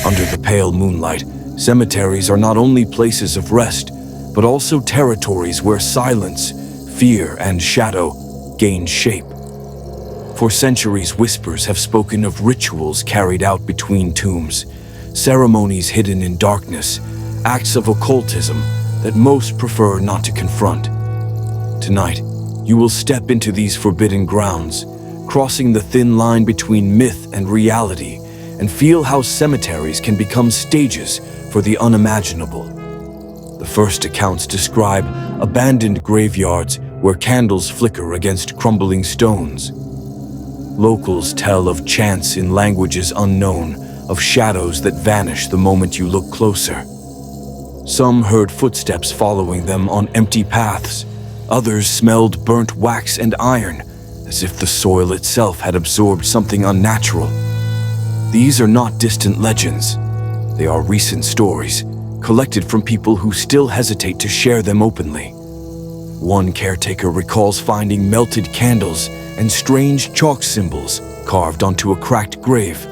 Under the pale moonlight, cemeteries are not only places of rest, but also territories where silence, fear, and shadow gain shape. For centuries, whispers have spoken of rituals carried out between tombs, ceremonies hidden in darkness, acts of occultism that most prefer not to confront. Tonight, you will step into these forbidden grounds, crossing the thin line between myth and reality, and feel how cemeteries can become stages for the unimaginable. The first accounts describe abandoned graveyards where candles flicker against crumbling stones. Locals tell of chants in languages unknown, of shadows that vanish the moment you look closer. Some heard footsteps following them on empty paths. Others smelled burnt wax and iron, as if the soil itself had absorbed something unnatural. These are not distant legends. They are recent stories, collected from people who still hesitate to share them openly. One caretaker recalls finding melted candles and strange chalk symbols carved onto a cracked grave.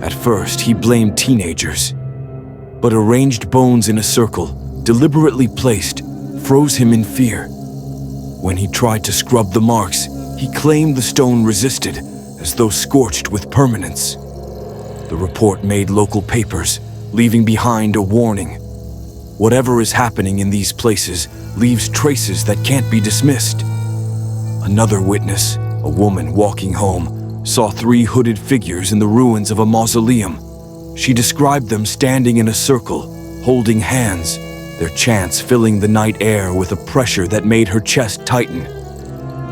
At first, he blamed teenagers, but arranged bones in a circle, deliberately placed, froze him in fear. When he tried to scrub the marks, he claimed the stone resisted, as though scorched with permanence. The report made local papers, leaving behind a warning. Whatever is happening in these places leaves traces that can't be dismissed. Another witness, a woman walking home, saw 3 hooded figures in the ruins of a mausoleum. She described them standing in a circle, holding hands, their chants filling the night air with a pressure that made her chest tighten.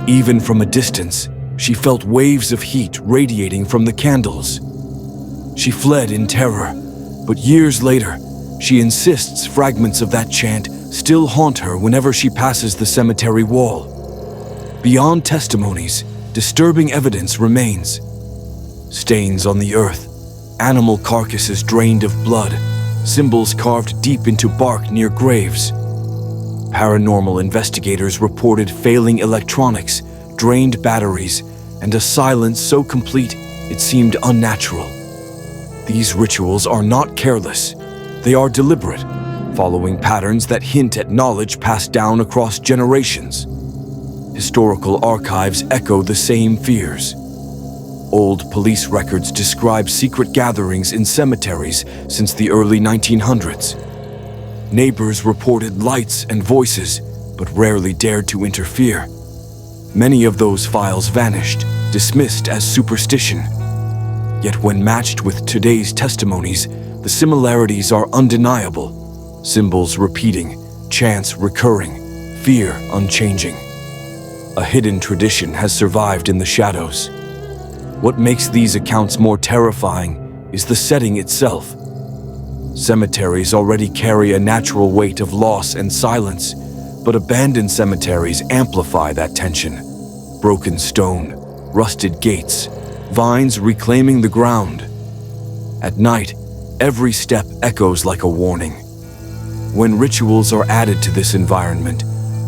Even from a distance, she felt waves of heat radiating from the candles. She fled in terror, but years later, she insists fragments of that chant still haunt her whenever she passes the cemetery wall. Beyond testimonies, disturbing evidence remains. Stains on the earth, animal carcasses drained of blood, symbols carved deep into bark near graves. Paranormal investigators reported failing electronics, drained batteries, and a silence so complete it seemed unnatural. These rituals are not careless. They are deliberate, following patterns that hint at knowledge passed down across generations. Historical archives echo the same fears. Old police records describe secret gatherings in cemeteries since the early 1900s. Neighbors reported lights and voices, but rarely dared to interfere. Many of those files vanished, dismissed as superstition. Yet when matched with today's testimonies, the similarities are undeniable. Symbols repeating, chants recurring, fear unchanging. A hidden tradition has survived in the shadows. What makes these accounts more terrifying is the setting itself. Cemeteries already carry a natural weight of loss and silence, but abandoned cemeteries amplify that tension. Broken stone, rusted gates, vines reclaiming the ground. At night, every step echoes like a warning. When rituals are added to this environment,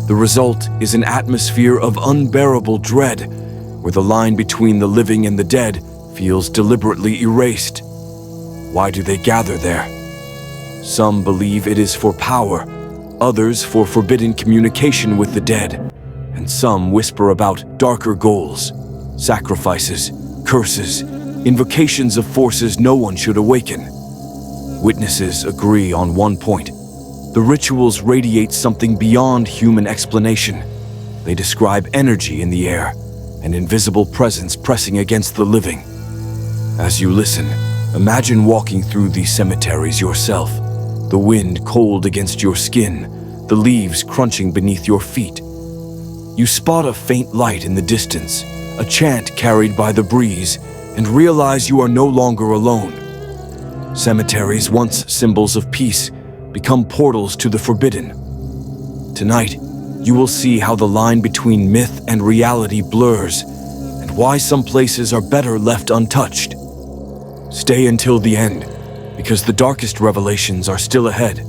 the result is an atmosphere of unbearable dread, where the line between the living and the dead feels deliberately erased. Why do they gather there? Some believe it is for power, others for forbidden communication with the dead, and some whisper about darker goals, sacrifices, curses, invocations of forces no one should awaken. Witnesses agree on one point. The rituals radiate something beyond human explanation. They describe energy in the air, an invisible presence pressing against the living. As you listen, imagine walking through these cemeteries yourself, the wind cold against your skin, the leaves crunching beneath your feet. You spot a faint light in the distance, a chant carried by the breeze, and realize you are no longer alone. Cemeteries, once symbols of peace, become portals to the forbidden. Tonight, you will see how the line between myth and reality blurs, and why some places are better left untouched. Stay until the end, because the darkest revelations are still ahead.